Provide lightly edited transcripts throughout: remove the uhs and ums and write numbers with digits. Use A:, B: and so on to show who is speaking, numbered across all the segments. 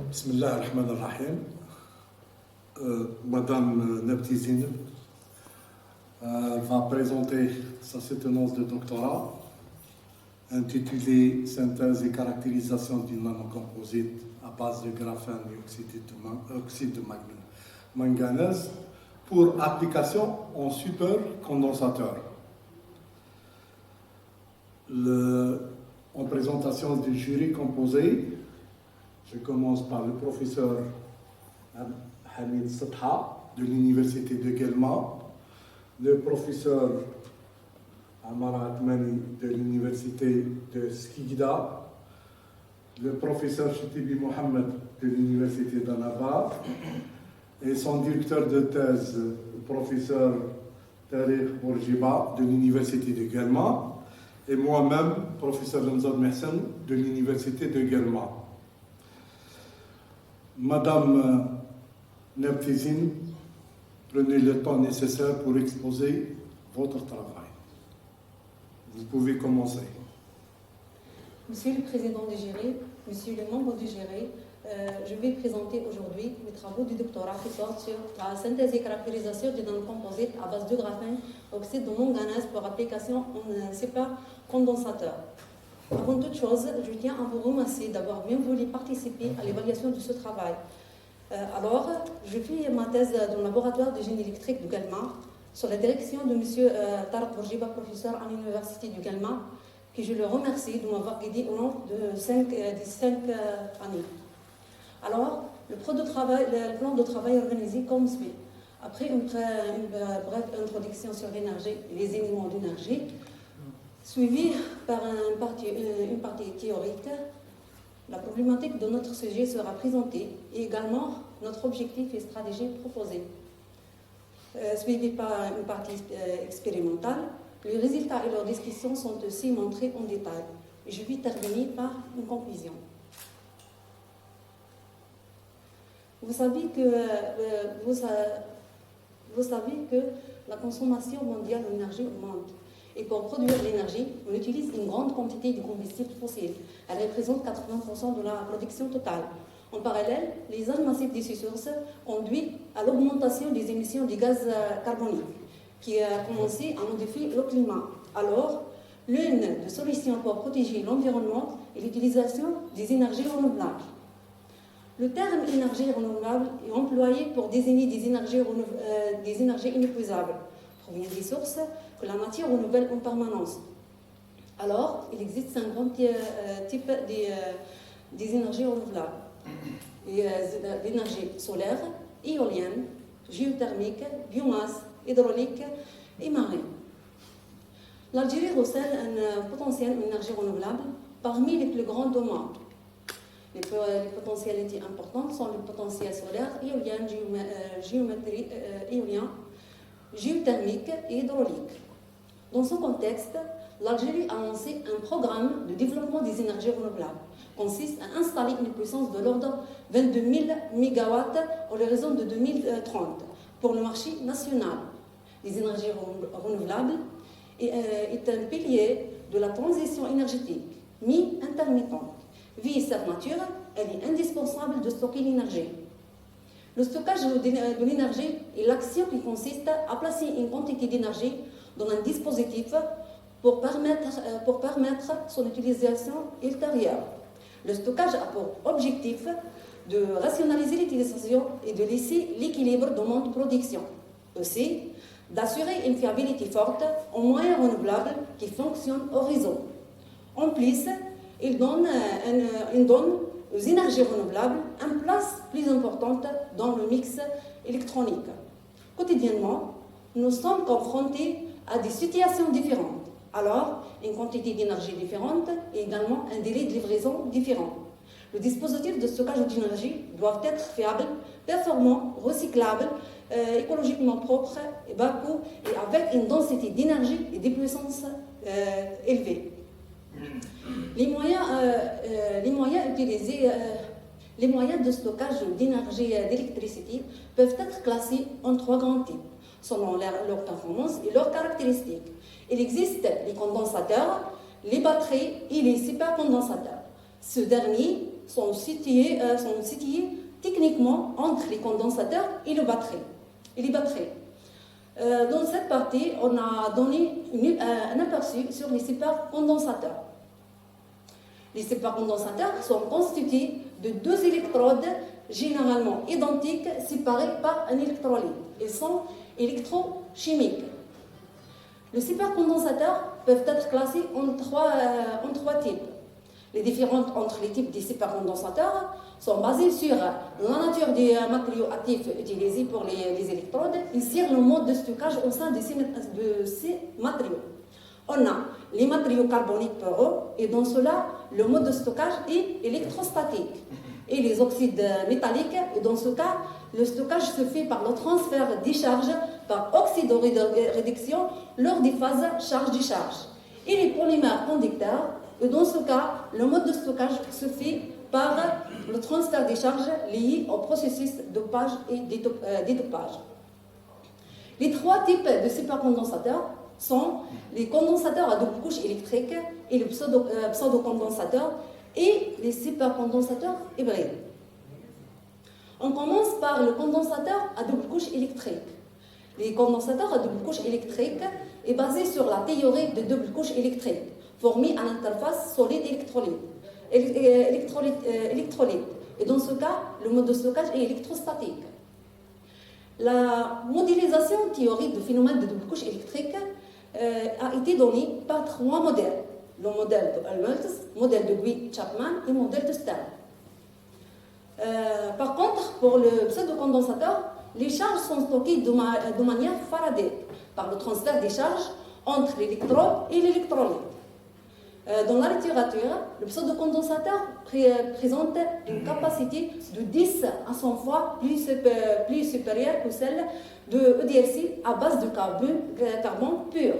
A: Bismillah ar-Rahman ar-Rahim. Madame Nebtizine va présenter sa soutenance de doctorat intitulée Synthèse et caractérisation d'une nanocomposite à base de graphène et oxyde de manganèse pour application en supercondensateur. En présentation du jury composé, je commence par le professeur Hamid Satha de l'Université de Guelma, le professeur Amara Atmani de l'Université de Skikda, le professeur Chitibi Mohamed de l'Université d'Annaba et son directeur de thèse, le professeur Tariq Bourjiba de l'Université de Guelma et moi-même, professeur Lamzad Mehsen de l'Université de Guelma. Madame Nebtizine, prenez le temps nécessaire pour exposer votre travail. Vous pouvez commencer.
B: Monsieur le Président du jury, Monsieur les membres du jury, je vais présenter aujourd'hui mes travaux du doctorat qui portent sur la synthèse et caractérisation d'une nanocomposite à base de graphène, oxyde de manganèse pour application en supercondensateur. Avant toute chose, je tiens à vous remercier d'avoir bien voulu participer à l'évaluation de ce travail. Alors, je fais ma thèse dans le laboratoire de génie électrique du Guelma, sur la direction de M. Tariq Bourjiba, professeur à l'Université du Guelma, que je le remercie de m'avoir guidé au long de 5 années. Alors, le plan de travail est organisé comme suit. Après une brève introduction sur l'énergie et les éléments d'énergie, suivi par une partie théorique, la problématique de notre sujet sera présentée et également notre objectif et stratégie proposée. Suivi par une partie expérimentale, les résultats et leurs discussions sont aussi montrés en détail. Et je vais terminer par une conclusion. Vous savez que la consommation mondiale d'énergie augmente. Et pour produire l'énergie, on utilise une grande quantité de combustibles fossiles. Elle représente 80% de la production totale. En parallèle, les armes massives de ces sources conduisent à l'augmentation des émissions de gaz carbonique, qui a commencé à modifier le climat. Alors, l'une des solutions pour protéger l'environnement est l'utilisation des énergies renouvelables. Le terme énergie renouvelable est employé pour désigner des énergies inépuisables, provenant des sources que la nature renouvelle en permanence. Alors, il existe 50 types des énergies renouvelables. L'énergie solaire, éolienne, géothermique, biomasse, hydraulique et marine. L'Algérie recèle un potentiel d'énergie renouvelable parmi les plus grands au monde. Les potentialités importantes sont le potentiel solaire, éolien, géothermique et hydraulique. Dans ce contexte, l'Algérie a lancé un programme de développement des énergies renouvelables, consiste à installer une puissance de l'ordre de 22 000 MW à l'horizon de 2030 pour le marché national. Les énergies renouvelables est un pilier de la transition énergétique, mi-intermittente. Vu sa nature, elle est indispensable de stocker l'énergie. Le stockage de l'énergie est l'action qui consiste à placer une quantité d'énergie dans un dispositif pour permettre son utilisation ultérieure. Le stockage a pour objectif de rationaliser l'utilisation et de laisser l'équilibre dans notre production. Aussi, d'assurer une fiabilité forte aux moyens renouvelables qui fonctionnent au réseau. En plus, il donne aux énergies renouvelables une place plus importante dans le mix électronique. Quotidiennement, nous sommes confrontés à des situations différentes. Alors, une quantité d'énergie différente et également un délai de livraison différent. Le dispositif de stockage d'énergie doit être fiable, performant, recyclable, écologiquement propre et bas coût et avec une densité d'énergie et de puissance élevée. Les moyens de stockage d'énergie d'électricité peuvent être classés en 3 grands types, selon leur performance et leurs caractéristiques. Il existe les condensateurs, les batteries et les supercondensateurs. Ce dernier sont situés techniquement entre les condensateurs et les batteries. Dans cette partie, on a donné un aperçu sur les supercondensateurs. Les supercondensateurs sont constitués de deux électrodes généralement identiques séparées par un électrolyte. Ils sont électrochimiques. Les supercondensateurs peuvent être classés en trois types. Les différences entre les types de supercondensateurs sont basées sur la nature des matériaux actifs utilisés pour les électrodes et sur le mode de stockage au sein de ces matériaux. On a les matériaux carboniques poreux et dans cela, le mode de stockage est électrostatique. Et les oxydes métalliques, et dans ce cas, le stockage se fait par le transfert des charges par oxydoréduction lors des phases charge-décharge. Et les polymères conducteurs, et dans ce cas, le mode de stockage se fait par le transfert des charges liées au processus de dopage et dédopage. Les trois types de supercondensateurs sont les condensateurs à double couche électrique et les pseudocondensateurs et les supercondensateurs hybrides. On commence par le condensateur à double couche électrique. Les condensateurs à double couche électrique est basé sur la théorie de double couche électrique, formée à l'interface solide-électrolyte. Et dans ce cas, le mode de stockage est électrostatique. La modélisation théorique du phénomène de double couche électrique a été donnée par trois modèles. Le modèle de Helmholtz, le modèle de Guy-Chapman et le modèle de Stern. Par contre, pour le pseudocondensateur, les charges sont stockées de manière Faraday par le transfert des charges entre l'électrode et l'électrolyte. Dans la littérature, le pseudocondensateur présente une capacité de 10 à 100 fois plus supérieure que celle de EDLC à base de carbone pur.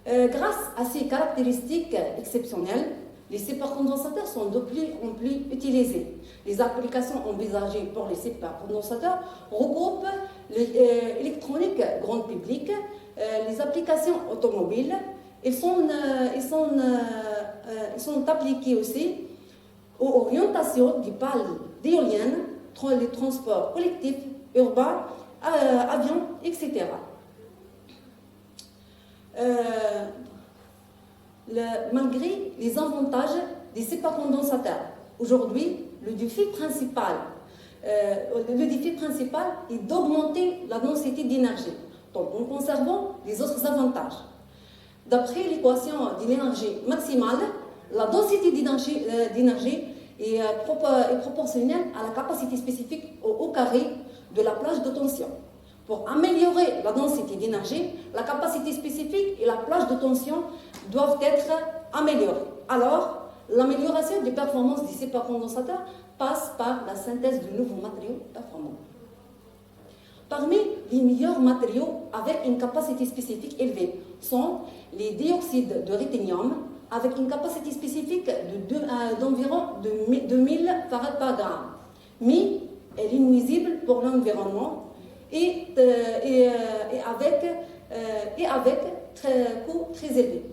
B: Grâce à ces caractéristiques exceptionnelles, les supercondensateurs sont de plus en plus utilisés. Les applications envisagées pour les supercondensateurs regroupent l'électronique grand public, les applications automobiles. Ils sont appliqués aussi aux orientations des pales d'éoliennes, les transports collectifs, urbains, avions, etc. Malgré les avantages des supercondensateurs, aujourd'hui, le défi principal est d'augmenter la densité d'énergie, donc en conservant les autres avantages. D'après l'équation de l'énergie maximale, la densité d'énergie est proportionnelle à la capacité spécifique au carré de la plage de tension. Pour améliorer la densité d'énergie, la capacité spécifique et la plage de tension doivent être améliorées. Alors, l'amélioration des performances des supercondensateurs passe par la synthèse de nouveaux matériaux performants. Parmi les meilleurs matériaux avec une capacité spécifique élevée sont les dioxydes de ruthénium avec une capacité spécifique d'environ 2000 farad par gramme. Mais elle est nuisible pour l'environnement et avec coût très élevé.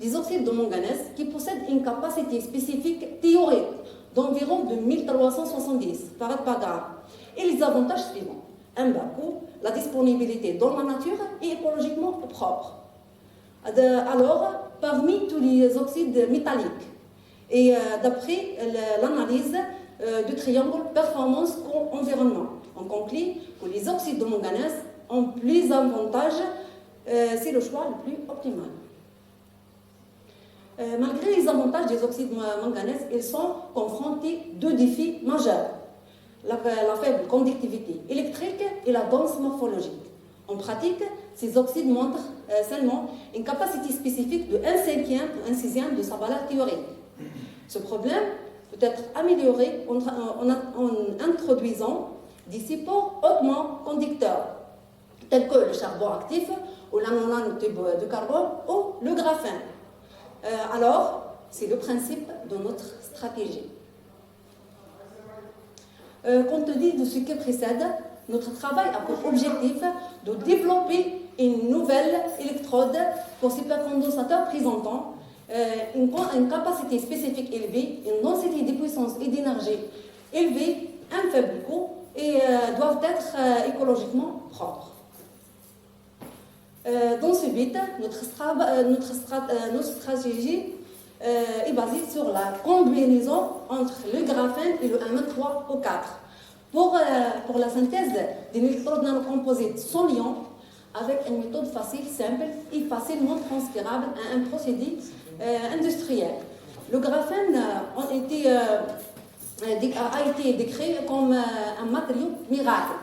B: Les oxydes de manganèse qui possèdent une capacité spécifique théorique d'environ 2370 farad par gramme. Et les avantages suivants. Un bas coût, la disponibilité dans la nature et écologiquement propre. Alors, parmi tous les oxydes métalliques, et d'après l'analyse du triangle performance-environnement, on conclut que les oxydes de manganèse ont plus d'avantages, c'est le choix le plus optimal. Malgré les avantages des oxydes de manganèse, ils sont confrontés à deux défis majeurs. La faible conductivité électrique et la danse morphologique. En pratique, ces oxydes montrent seulement une capacité spécifique de 1/5 ou 1/6 de sa valeur théorique. Ce problème peut être amélioré en introduisant des supports hautement conducteurs, tels que le charbon actif ou la nanotube de carbone ou le graphène. Alors, c'est le principe de notre stratégie. Compte tenu de ce qui précède, notre travail a pour objectif de développer une nouvelle électrode pour supercondensateur présentant une capacité spécifique élevée, une densité de puissance et d'énergie élevée, un faible coût et doivent être écologiquement propres. Dans ce but, notre stratégie est basée sur la combinaison entre le graphène et le M3O4. Pour la synthèse d'une électrode nanocomposite sans liant, avec une méthode facile, simple et facilement transférable à un procédé industriel. Le graphène a été décrit comme un matériau miracle.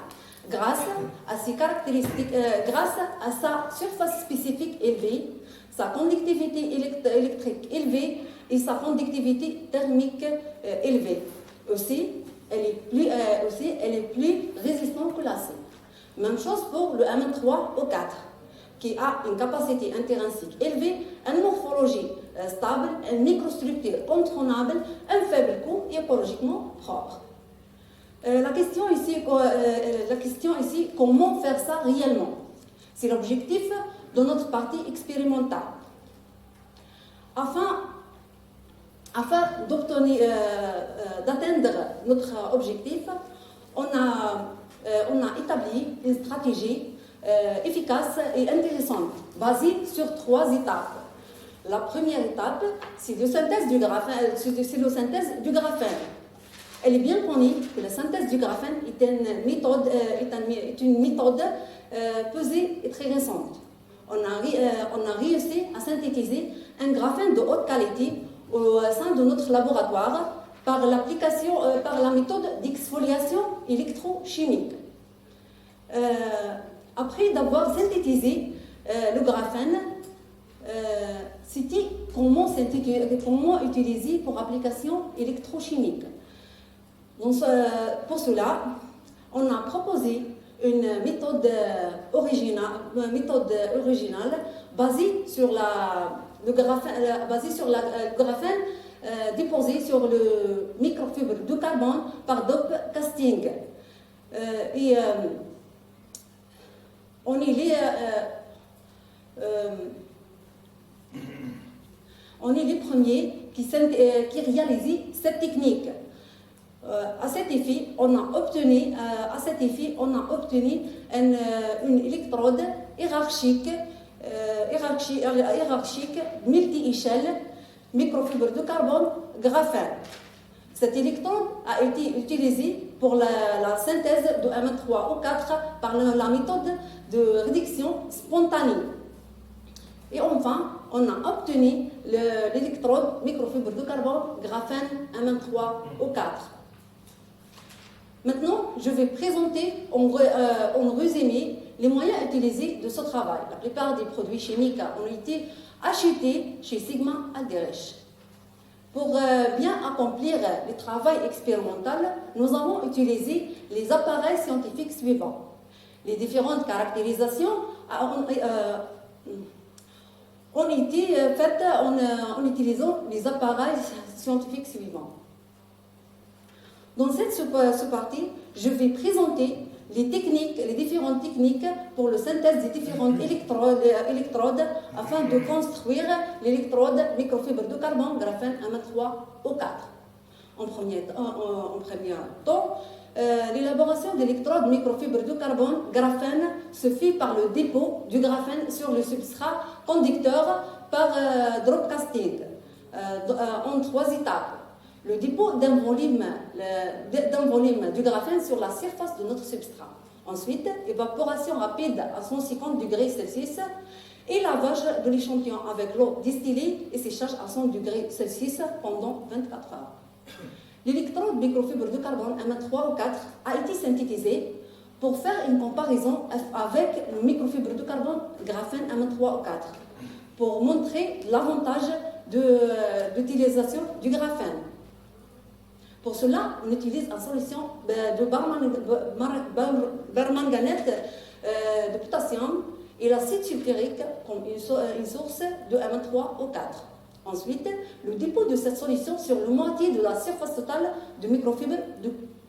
B: Grâce à ses caractéristiques, grâce à sa surface spécifique élevée, sa conductivité électrique élevée et sa conductivité thermique élevée. Aussi, elle est plus résistante que l'acier. Même chose pour le M3O4, qui a une capacité intrinsèque élevée, une morphologie stable, une microstructure contrôlable, un faible coût et écologiquement propre. La question ici, comment faire ça réellement? C'est l'objectif de notre partie expérimentale. Afin d'atteindre notre objectif, on a établi une stratégie efficace et intéressante, basée sur 3 étapes. La première étape, c'est la synthèse du graphène. Elle est bien connue que la synthèse du graphène est une méthode pesée et très récente. On a réussi à synthétiser un graphène de haute qualité au sein de notre laboratoire par la méthode d'exfoliation électrochimique. Après d'avoir synthétisé le graphène, c'était comment utiliser pour application électrochimique. Donc, pour cela, on a proposé une méthode originale basée sur le graphène déposé sur le microfibre de carbone par dop casting. On est les premiers qui réalisent cette technique. À cet effet, on a obtenu une électrode hiérarchique multi-échelle, microfibre de carbone, graphène. Cette électrode a été utilisée pour la synthèse de M3O4 par la méthode de réduction spontanée. Et enfin, on a obtenu l'électrode microfibre de carbone, graphène M3O4. Maintenant, je vais présenter en résumé les moyens utilisés de ce travail. La plupart des produits chimiques ont été achetés chez Sigma Alderich. Pour bien accomplir le travail expérimental, nous avons utilisé les appareils scientifiques suivants. Les différentes caractérisations ont été faites en utilisant les appareils scientifiques suivants. Dans cette partie, je vais présenter les différentes techniques pour la synthèse des différentes électrodes afin de construire l'électrode microfibre de carbone graphène M3O4. En premier temps, l'élaboration d'électrodes microfibre de carbone graphène se fait par le dépôt du graphène sur le substrat conducteur par drop casting en 3 étapes. Le dépôt d'un volume du graphène sur la surface de notre substrat. Ensuite, évaporation rapide à 150 degrés Celsius et lavage de l'échantillon avec l'eau distillée et séchage à 100 degrés Celsius pendant 24 heures. L'électrode microfibre de carbone M3O4 a été synthétisée pour faire une comparaison avec le microfibre de carbone graphène M3O4 pour montrer l'avantage d'utilisation du graphène. Pour cela, on utilise une solution de permanganate de potassium et l'acide sulfurique comme une source de M3O4. Ensuite, le dépôt de cette solution sur la moitié de la surface totale de microfibre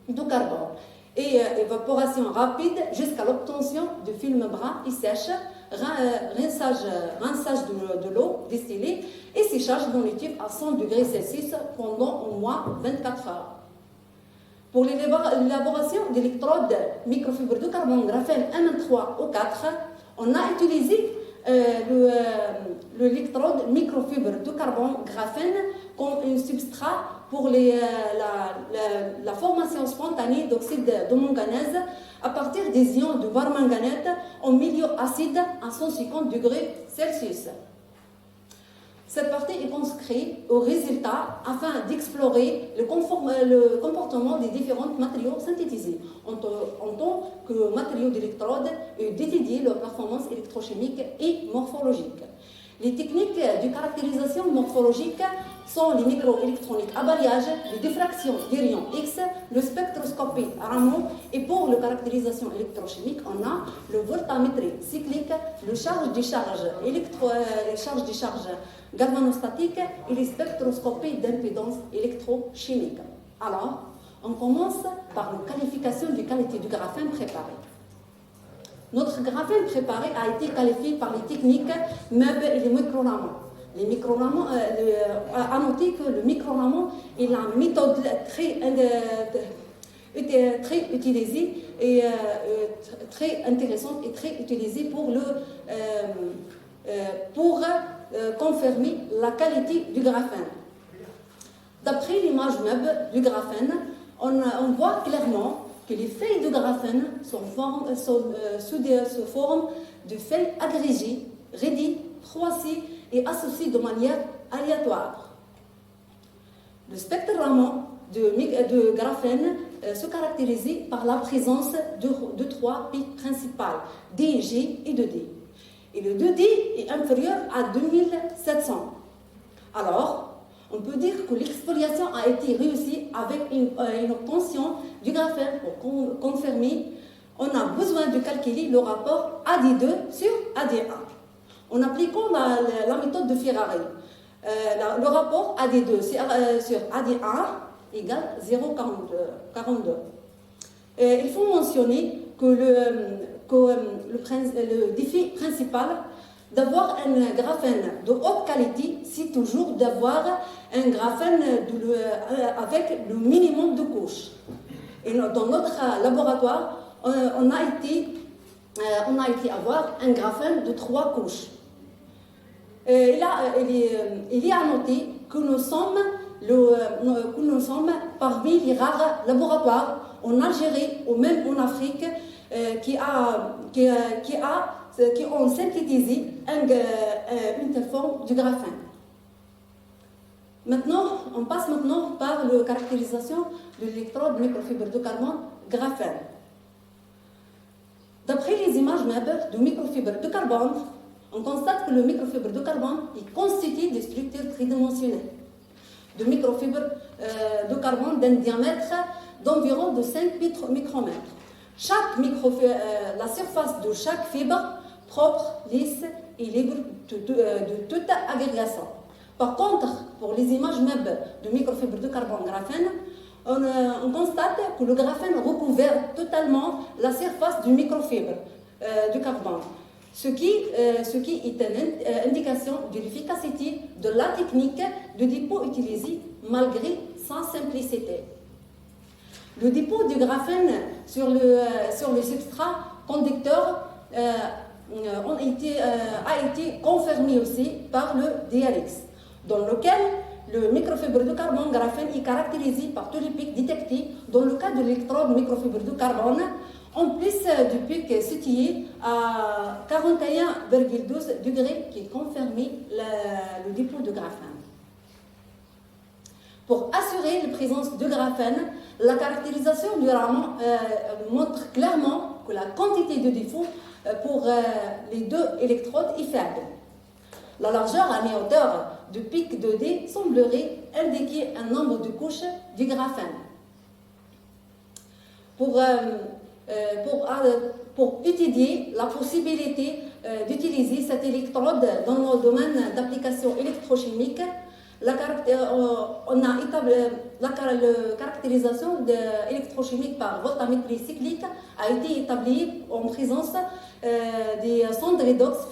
B: de carbone et évaporation rapide jusqu'à l'obtention de film brun et sèche rinçage de l'eau distillée et séchage dans le tube à 100 degrés Celsius pendant au moins 24 heures. Pour l'élaboration d'électrodes microfibres de carbone graphène M3 ou 4, on a utilisé l'électrode microfibre de carbone graphène comme un substrat pour la formation spontanée d'oxyde de manganèse à partir des ions de permanganète en milieu acide à 150 degrés Celsius. Cette partie est conscrite au résultat afin d'explorer le comportement des différents matériaux synthétisés en tant que matériaux d'électrode et d'étudier leur performance électrochimique et morphologique. Les techniques de caractérisation morphologique sont les microélectroniques à balayage, les diffractions des rayons X, le spectroscopie Raman et pour la caractérisation électrochimique, on a le voltammétrie cyclique, le charge-décharge galvanostatique et les spectroscopies d'impédance électrochimique. Alors, on commence par la qualification de qualité du graphène préparé. Notre graphène préparé a été qualifié par les techniques MEB et les micro-ramons. Les micro-ramons, à noter que le micro-ramon est la méthode très utilisée et très intéressante et très utilisée pour confirmer la qualité du graphène. D'après l'image MEB du graphène, on voit clairement que les feuilles de graphène se forment de feuilles agrégées, raides, froissées et associées de manière aléatoire. Le spectre Raman de graphène se caractérise par la présence de trois pics principales, D, G et 2D. Et le 2D est inférieur à 2700. Alors, on peut dire que l'exfoliation a été réussie avec une obtention du graphène. Pour confirmer, on a besoin de calculer le rapport AD2 sur AD1. En appliquant la méthode de Ferrari, le rapport AD2 sur AD1 égale 0,42. Il faut mentionner que le défi principal d'avoir un graphène de haute qualité, c'est toujours d'avoir un graphène avec le minimum de couches. Et dans notre laboratoire, on a été avoir un graphène de 3 couches. Et là, il est à noter que nous sommes parmi les rares laboratoires en Algérie ou même en Afrique qui ont synthétisé une telle forme du graphène. Maintenant, on passe par la caractérisation de l'électrode microfibre de carbone graphène. D'après les images MEB de microfibre de carbone, on constate que le microfibre de carbone est constitué de structures tridimensionnelles, de microfibres de carbone d'un diamètre d'environ de 5 micromètres. La surface de chaque fibre propre, lisse et libre de toute agrégation. Par contre, pour les images MEB de microfibres de carbone graphène, on constate que le graphène recouvert totalement la surface du microfibre de carbone, ce qui est une indication de l'efficacité de la technique de dépôt utilisée malgré sa simplicité. Le dépôt du graphène sur le substrat conducteur a été confirmé aussi par le DLX, dans lequel le microfibre de carbone graphène est caractérisé par tous les pics détectés dans le cas de l'électrode microfibre de carbone, en plus du pic situé à 41,12 degrés qui confirme le dépôt de graphène. Pour assurer la présence de graphène, la caractérisation du Raman montre clairement que la quantité de défaut pour les deux électrodes est faible. La largeur à mi-hauteur du pic 2D semblerait indiquer un nombre de couches du graphène. Pour étudier la possibilité d'utiliser cette électrode dans le domaine d'application électrochimique, on a établi la caractérisation électrochimique par voltammétrie cyclique a été établie en présence des sondes redox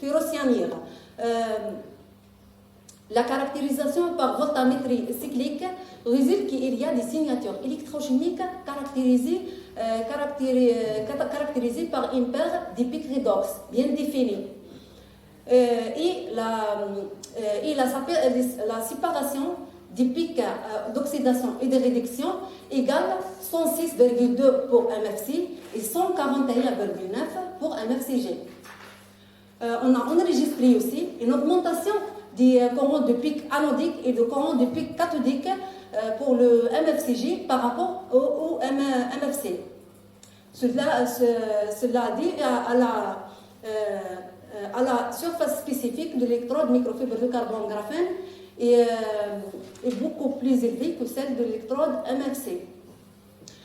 B: ferrocyanure. La caractérisation par voltammétrie cyclique résulte qu'il y a des signatures électrochimiques caractérisées par une paire de pics redox bien définis. Et la séparation des pics d'oxydation et de réduction égale 106,2 pour MFC et 141,9 pour MFCG. On a enregistré aussi une augmentation des courants de pic anodique et de courants de pic cathodique pour le MFCG par rapport au MFC. Cela dit à la surface spécifique de l'électrode microfibre de carbone graphène est beaucoup plus élevée que celle de l'électrode MFC.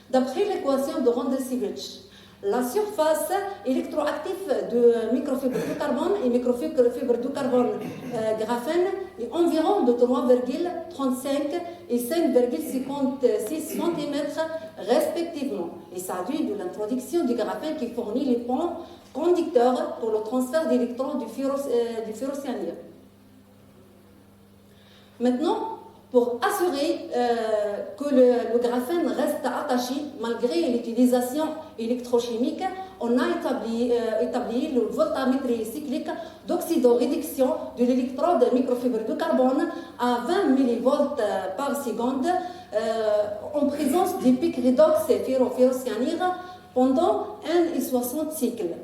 B: D'après l'équation de Rondelsiewicz, la surface électroactive de microfibre de carbone et microfibre de carbone graphène est environ de 3,35 et 5,56 cm respectivement. Et ça dû de l'introduction du graphène qui fournit les ponts conducteurs pour le transfert d'électrons du ferrocyanure. Maintenant, pour assurer que le graphène reste attaché malgré l'utilisation électrochimique, on a établi le voltammétrie cyclique d'oxydoréduction de l'électrode microfibre de carbone à 20 mV par seconde en présence des pics redox ferrocyanure pendant 1 et 60 cycles.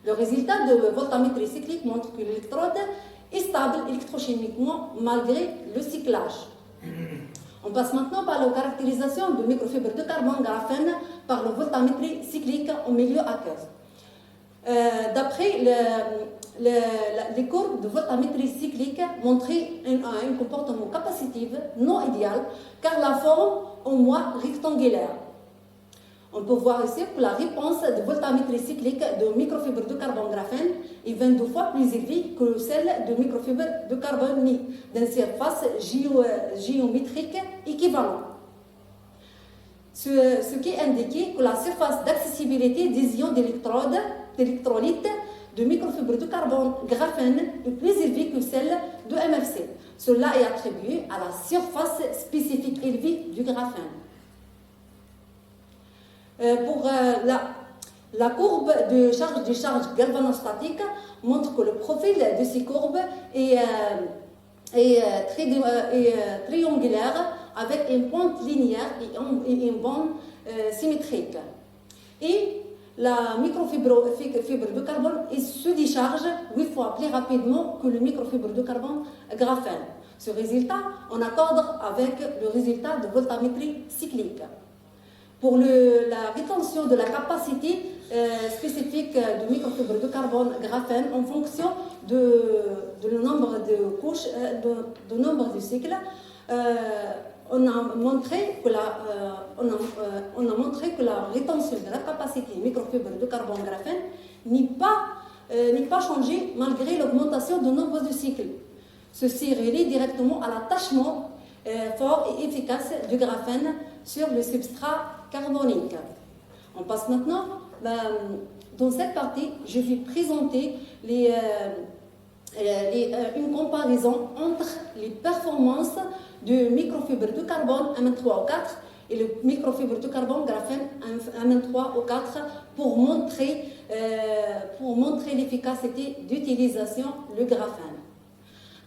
B: Le résultat de voltammétrie cyclique montre que l'électrode est stable électrochimiquement malgré le cyclage. On passe maintenant par la caractérisation de microfibre de carbone graphène par le voltammétrie cyclique au milieu aqueuse. D'après les courbes de voltammétrie cyclique montraient un comportement capacitif non idéal car la forme au moins rectangulaire. On peut voir ici que la réponse de voltammétrie cyclique de microfibre de carbone graphène est 22 fois plus élevée que celle de microfibre de carbone d'une surface géométrique équivalente. Ce qui indique que la surface d'accessibilité des ions d'électrolyte de microfibre de carbone graphène est plus élevée que celle de MFC. Cela est attribué à la surface spécifique élevée du graphène. Pour la courbe de charge galvanostatique montre que le profil de ces courbes est triangulaire avec une pointe linéaire et une bande symétrique. Et la microfibre de carbone se décharge 8 fois plus rapidement que le microfibre de carbone graphène. Ce résultat en accorde avec le résultat de voltammétrie cyclique. Pour la rétention de la capacité spécifique du microfibre de carbone graphène en fonction de nombre de couches, de nombre de cycles, on a montré que la rétention de la capacité microfibre de carbone graphène n'est pas changée malgré l'augmentation du nombre de cycles. Ceci relie directement à l'attachement fort et efficace du graphène sur le substrat carbonique. On passe maintenant, dans cette partie, je vais présenter une comparaison entre les performances de microfibre de carbone Mn3O4 et le microfibre de carbone graphène Mn3O4 pour montrer l'efficacité d'utilisation du graphène.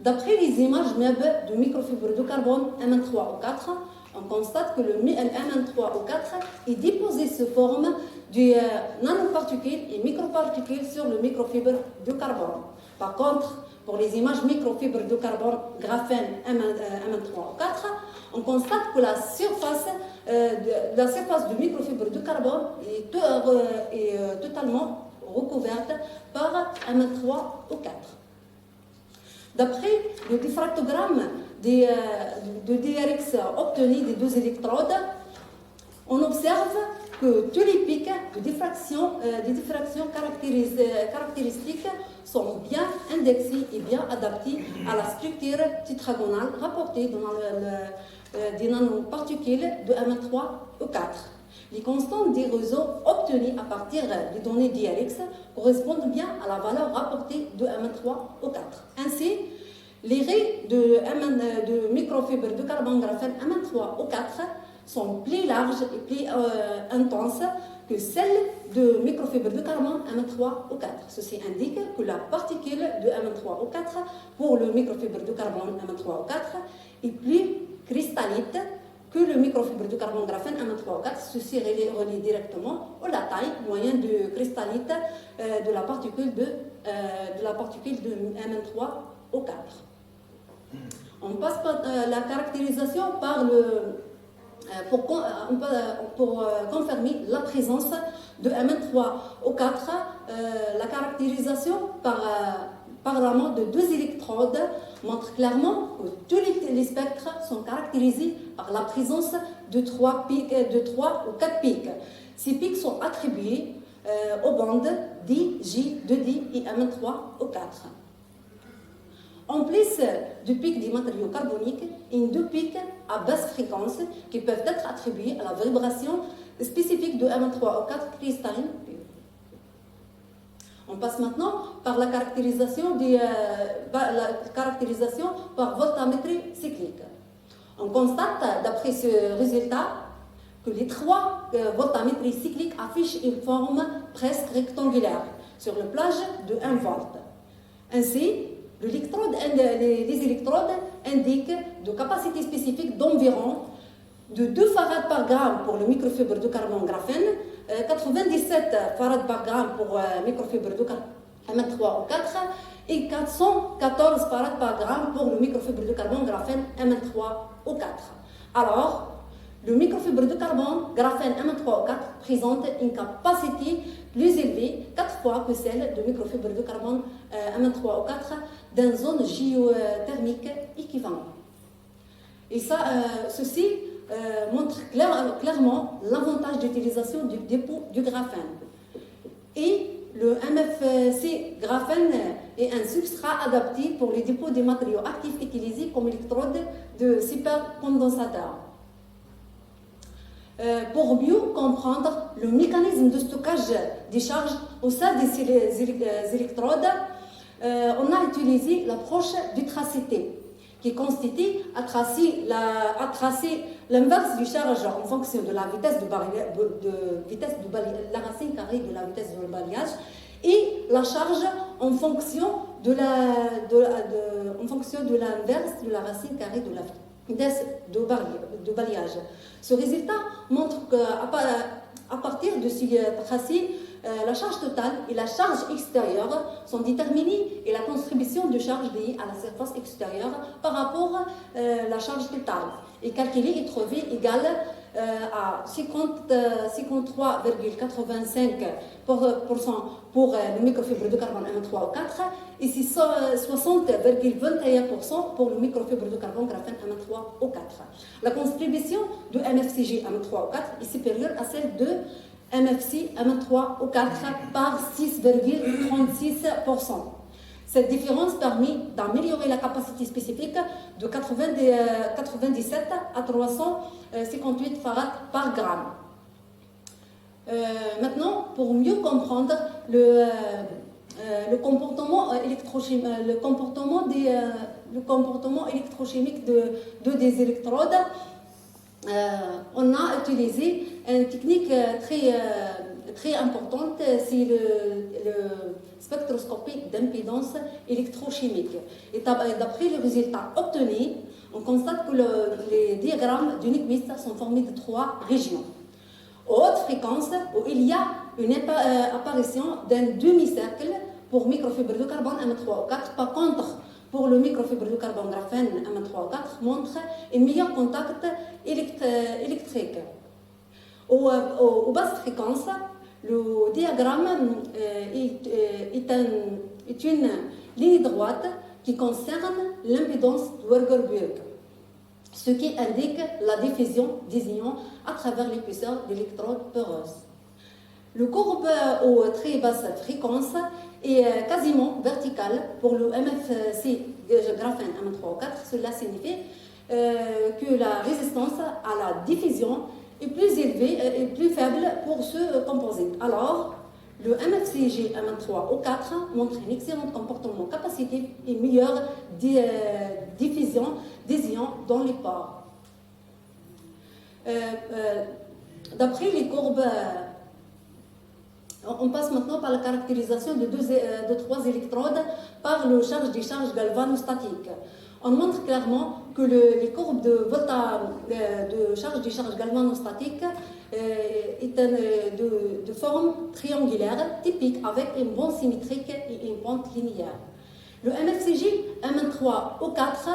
B: D'après les images MEB de microfibre de carbone Mn3O4, on constate que le Mn3O4 est déposé sous forme de nanoparticules et microparticules sur le microfibre de carbone. Par contre, pour les images microfibres de carbone graphène Mn3O4, on constate que la surface du microfibre de carbone est totalement recouverte par Mn3O4. D'après le diffractogramme de DRX obtenu des deux électrodes, on observe que tous les pics de diffraction caractéristiques sont bien indexés et bien adaptés à la structure tétragonale rapportée dans des nanoparticules de M3 ou 4. Les constantes des réseaux obtenues à partir des données d'IRX correspondent bien à la valeur rapportée de M3 ou 4. Ainsi, les raies de microfibres de carbone graphène M3 ou 4 sont plus larges et plus intenses que celles de microfibres de carbone M3 ou 4. Ceci indique que la particule de M3 ou 4 pour le microfibre de carbone M3 ou 4 est plus cristallite que le microfibre de carbone graphène M3 ou 4. Ceci relie directement à la taille moyenne de cristallite de la particule de M3 ou 4. On passe par la caractérisation par pour confirmer la présence de M3 ou 4, la caractérisation par l'amont de deux électrodes montre clairement que tous les spectres sont caractérisés par la présence de 3 ou 4 pics. Ces pics sont attribués aux bandes D, J, 2D et M3 ou 4. En plus du pic des matériaux carboniques, il y a deux pics à basse fréquence qui peuvent être attribués à la vibration spécifique de M3 ou 4 cristallines. On passe maintenant par la caractérisation par voltammétrie cyclique. On constate, d'après ce résultat, que les 3 voltammétries cycliques affichent une forme presque rectangulaire sur le plage de 1 volt. Ainsi, les électrodes indiquent de capacité spécifique d'environ de 2 farads par gramme pour le microfibre de carbone graphène, 97 farads par gramme pour microfibre de M3 ou 4 et 414 farads par gramme pour le microfibre de carbone graphène M3 ou 4. Alors, le microfibre de carbone graphène M3 ou 4 présente une capacité plus élevée, 4 fois que celle de microfibre de carbone M3 ou 4 dans zone géothermique équivalente. Et ceci montre clairement l'avantage d'utilisation du dépôt du graphène. Et le MFC graphène est un substrat adapté pour le dépôt des matériaux actifs utilisés comme électrode de supercondensateur. Pour mieux comprendre le mécanisme de stockage des charges au sein des électrodes, on a utilisé l'approche du tracé-T, qui consiste à tracer l'inverse du charge en fonction de la vitesse la racine carrée de la vitesse de balayage et la charge en fonction de l'inverse de la racine carrée de la vitesse de balayage. Ce résultat montre qu'à partir de ce tracé, la charge totale et la charge extérieure sont déterminées et la contribution de charge liée à la surface extérieure par rapport à la charge totale est calculée et trouvée égale à 53,85% pour le microfibre de carbone M3 ou 4 et 60,21% pour le microfibre de carbone graphène M3 ou 4. La contribution de MFCG M3 ou 4 est supérieure à celle de MFC M3 ou 4 par 6,36%. Cette différence permet d'améliorer la capacité spécifique de 97 à 358 farads par gramme. Maintenant, pour mieux comprendre le comportement électrochimique des électrodes, on a utilisé une technique très importante, c'est le spectroscopie d'impédance électrochimique. Et d'après les résultats obtenus, on constate que les diagrammes du Nyquist sont formés de 3 régions. Aux hautes fréquences, où il y a une apparition d'un demi-cercle pour microfibre de carbone M3 ou 4. Par contre, pour le microfibre de carbone graphène M3 ou 4 montre un meilleur contact électrique. Aux basses fréquences, le diagramme est une ligne droite qui concerne l'impédance de Werger-Burg, ce qui indique la diffusion des ions à travers l'épaisseur d'électrodes poreuses. Le courbe aux très basses fréquences est quasiment verticale pour le MFC graphène M3O4. Cela signifie que la résistance à la diffusion est plus élevée et plus faible pour ce composite. Alors, le MFCG M3O4 montre un excellent comportement capacitif et meilleure diffusion des ions dans les pores. D'après les courbes, on passe maintenant par la caractérisation de trois électrodes par le charge-décharge galvanostatiques. On montre clairement que les courbes de charge-décharge galvanostatique est de forme triangulaire typique avec une bande symétrique et une pente linéaire. Le MFCG M3O4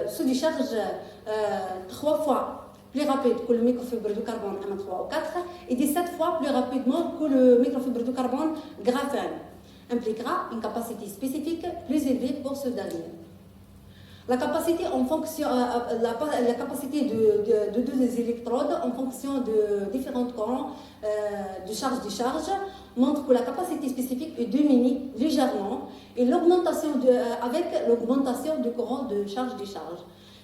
B: se décharge 3 fois plus rapide que le microfibre de carbone M3O4 et 17 fois plus rapidement que le microfibre de carbone graphène, impliquera une capacité spécifique plus élevée pour ce dernier. La capacité, la capacité de deux électrodes en fonction de différents courants de charge-décharge montre que la capacité spécifique est diminuée légèrement et avec l'augmentation du courant de charge-décharge.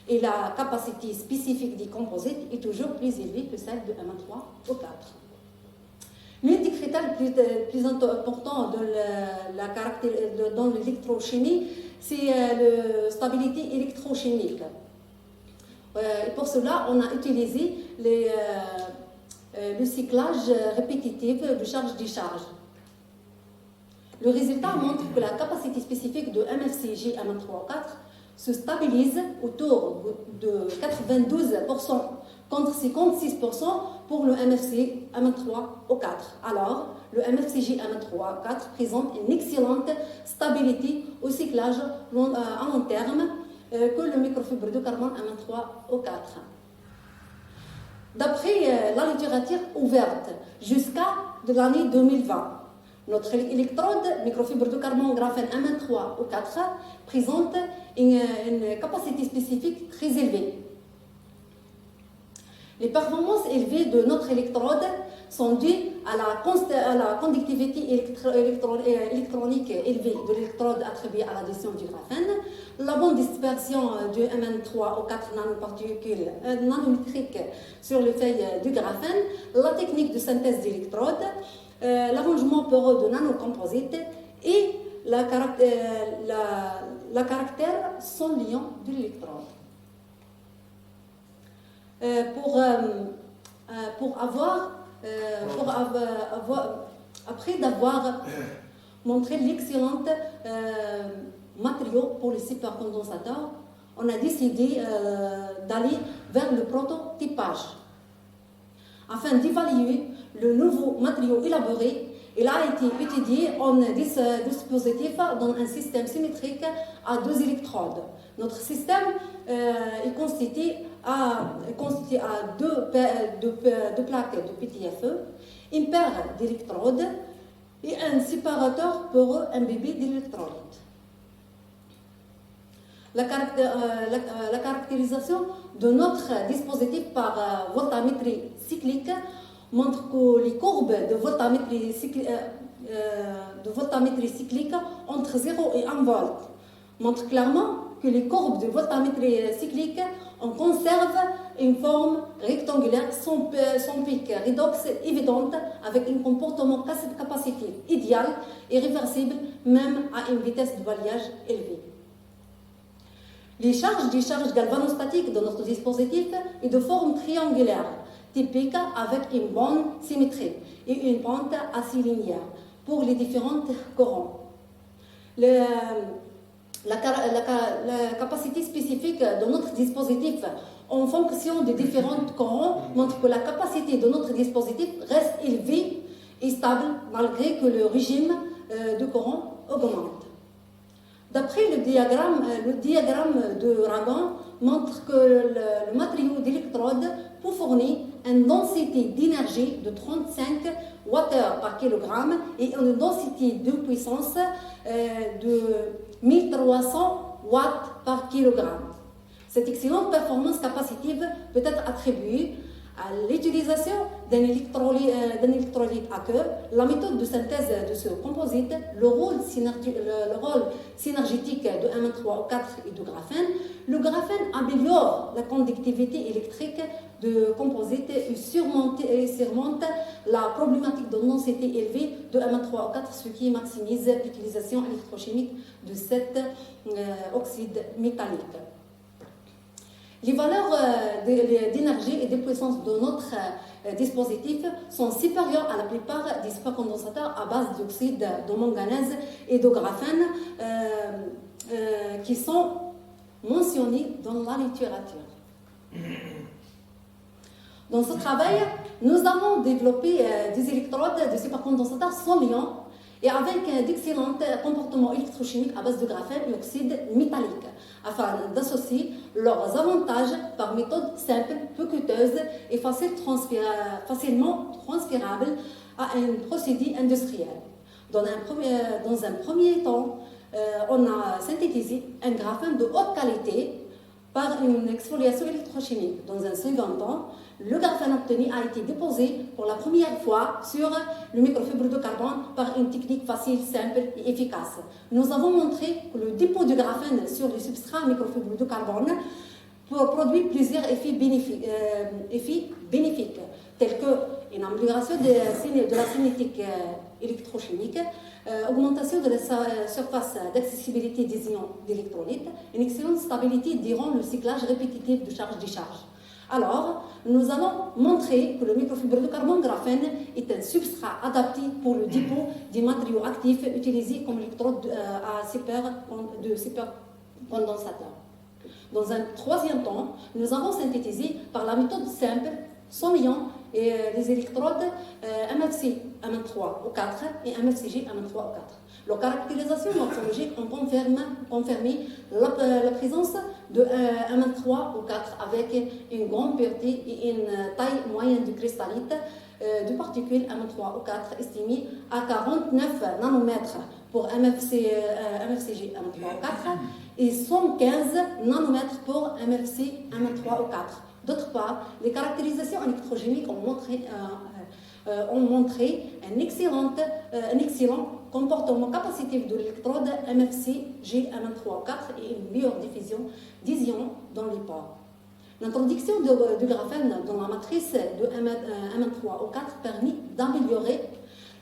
B: Et la capacité spécifique des composites est toujours plus élevée que celle de M3O4. L'un des critères plus importants dans l'électrochimie, c'est la stabilité électrochimique. Et pour cela, on a utilisé le cyclage répétitif de charge-décharge. Le résultat montre que la capacité spécifique de MFCG M3O4 se stabilise autour de 92% contre 56% pour le MFC M3O4. Alors, le MFCG M3O4 présente une excellente stabilité au cyclage à long terme que le microfibre de carbone M3O4. D'après la littérature ouverte jusqu'à l'année 2020, notre électrode microfibre de carbone graphène M3O4 présente une capacité spécifique très élevée. Les performances élevées de notre électrode sont dues à la conductivité électronique élevée de l'électrode attribuée à l'addition du graphène, la bonne dispersion du Mn3O4 nanoparticules nanométriques sur les feuilles du graphène, la technique de synthèse d'électrodes, l'arrangement poreux de nanocomposites et la caractère sans liant de l'électrode. Après d'avoir montré l'excellent matériau pour les supercondensateurs, on a décidé d'aller vers le prototypage. Afin d'évaluer le nouveau matériau élaboré, il a été étudié en dispositif dans un système symétrique à deux électrodes. Notre système est constitué à deux plaques de PTFE, une paire d'électrodes et un séparateur poreux imbibé d'électrolyte. La caractérisation de notre dispositif par voltammétrie cyclique montre que les courbes de voltammétrie cyclique entre 0 et 1 volt montrent clairement que les courbes de voltammétrie cyclique en conservent une forme rectangulaire sans pic redox évidente avec un comportement capacitif idéal et réversible même à une vitesse de balayage élevée. Les charges-décharge galvanostatiques de notre dispositif est de forme triangulaire, typique avec une bande symétrique et une pente assez linéaire pour les différents courants. La capacité spécifique de notre dispositif en fonction des différents courants montre que la capacité de notre dispositif reste élevée et stable malgré que le régime de courant augmente. D'après le diagramme de Ragan montre que le matériau d'électrode peut fournir une densité d'énergie de 35 Wh par kilogramme et une densité de puissance de 1300 watts par kilogramme. Cette excellente performance capacitive peut être attribuée à l'utilisation d'un électrolyte aqueux, la méthode de synthèse de ce composite, le rôle synergétique de M3O4 et du graphène. Le graphène améliore la conductivité électrique de composite et surmonte la problématique de densité élevée de M3O4, ce qui maximise l'utilisation électrochimique de cet oxyde métallique. Les valeurs d'énergie et de puissance de notre dispositif sont supérieures à la plupart des supercondensateurs à base d'oxyde de manganèse et de graphène qui sont mentionnés dans la littérature. Dans ce travail, nous avons développé des électrodes de supercondensateurs sans liant et avec d'excellents comportements électrochimiques à base de graphène et oxyde métallique, afin d'associer leurs avantages par méthode simple, peu coûteuse et facilement transférable à un procédé industriel. Dans un premier temps, on a synthétisé un graphène de haute qualité par une exfoliation électrochimique. Dans un second temps, le graphène obtenu a été déposé pour la première fois sur le microfibre de carbone par une technique facile, simple et efficace. Nous avons montré que le dépôt de graphène sur le substrat microfibre de carbone produit plusieurs effets bénéfiques, tels qu'une amélioration de la cinétique électrochimique, augmentation de la surface d'accessibilité des ions d'électrolyte, une excellente stabilité durant le cyclage répétitif de charge-décharge. Alors, nous allons montrer que le microfibre de carbone graphène est un substrat adapté pour le dépôt des matériaux actifs utilisés comme électrode de supercondensateur. Dans un troisième temps, nous avons synthétisé par la méthode simple, sans liant, les électrodes MFC M3O4 et MFCG M3O4. Leurs caractérisations morphologiques ont confirmé la présence de M3O4 avec une grande pureté et une taille moyenne de cristallite de particules M3O4 estimée à 49 nanomètres pour MFCG M3O4 et 115 nanomètres pour MFC M3O4. D'autre part, les caractérisations électrochimiques ont montré un excellent comportement capacitif de l'électrode MFC-G M3O4 et une meilleure diffusion des ions dans les pores. L'introduction du graphène dans la matrice de M3O4 permet d'améliorer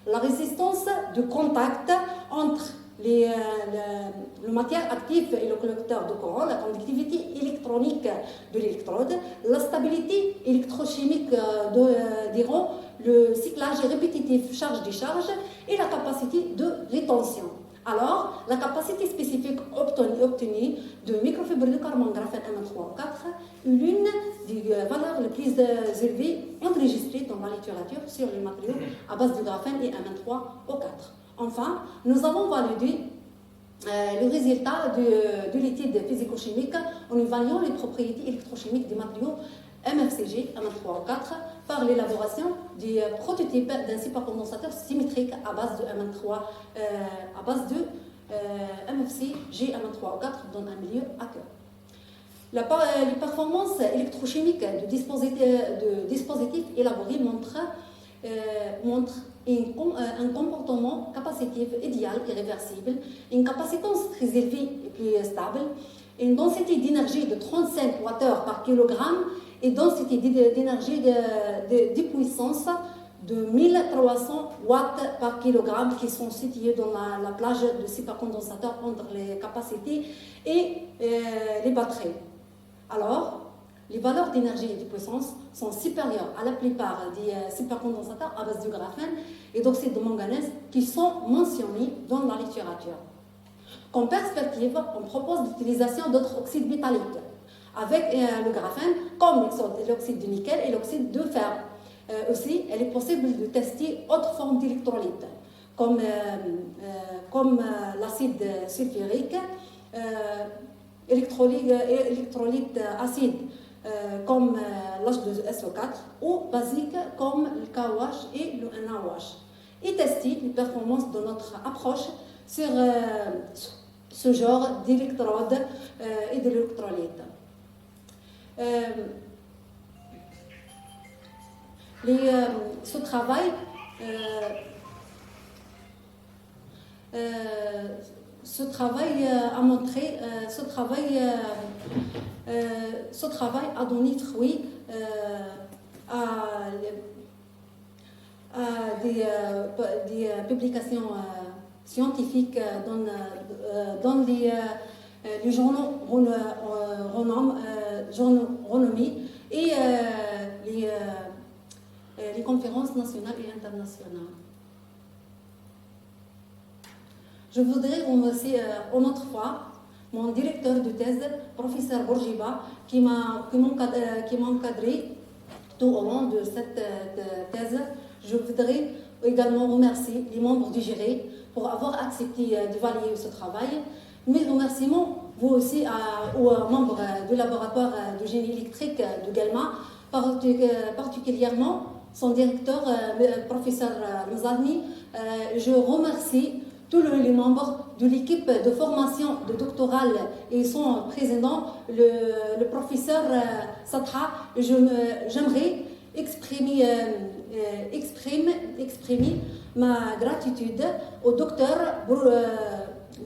B: la résistance de contact entre le matière active et le collecteur de courant, la conductivité électronique de l'électrode, la stabilité électrochimique durant le cyclage répétitif charge-décharge et la capacité de rétention. Alors, la capacité spécifique obtenue de microfibre de carbone graphène M3O4 est l'une des valeurs les plus élevées enregistrées dans la littérature sur les matériaux à base de graphène et M3O4. Enfin, nous avons validé le résultat de l'étude physico-chimique en évaluant les propriétés électrochimiques des matériaux MFCG M3O4 par l'élaboration du prototype d'un supercondensateur symétrique à base de MFCG M3O4 dans un milieu aqueux. Les performances électrochimiques de dispositifs élaborés montrent un comportement capacitif idéal et réversible, une capacitance très élevée et plus stable, une densité d'énergie de 35 Wh par kilogramme et densité d'énergie de puissance de 1300 watts par kilogramme qui sont situés dans la plage de supercondensateurs entre les capacités et les batteries. Alors, les valeurs d'énergie et de puissance sont supérieures à la plupart des supercondensateurs à base de graphène et d'oxyde de manganèse qui sont mentionnés dans la littérature. Comme perspective, on propose l'utilisation d'autres oxydes métalliques avec le graphène, comme l'oxyde de nickel et l'oxyde de fer. Aussi, il est possible de tester autres formes d'électrolytes, comme l'acide sulfurique, électrolyte acide, comme l'H2SO4, ou basique, comme le KOH et le NaOH. Et tester les performances de notre approche sur ce genre d'électrodes et d'électrolytes. Ce travail a montré, ce travail a donné fruit à des publications scientifiques dans les journaux renommés et les conférences nationales et internationales. Je voudrais remercier une autre fois mon directeur de thèse, professeur Bourgiba, qui m'a encadré tout au long de cette thèse. Je voudrais également remercier les membres du jury pour avoir accepté de valider ce travail. Mes remerciements, vous aussi, aux membres du laboratoire de génie électrique de Guelma, particulièrement son directeur, professeur Mzadni. Je remercie tous les membres de l'équipe de formation de doctorale et son président, le professeur Satha. J'aimerais exprimer ma gratitude au docteur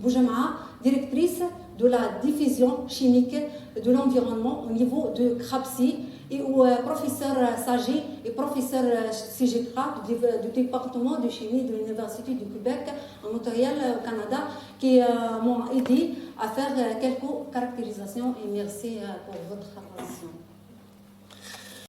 B: Boujama, directrice de la division chimique de l'environnement au niveau de CRAPSI, et au professeur Saji et professeur Sigitra du département de chimie de l'Université du Québec à Montréal, au Canada, qui m'ont aidé à faire quelques caractérisations, et merci pour votre attention.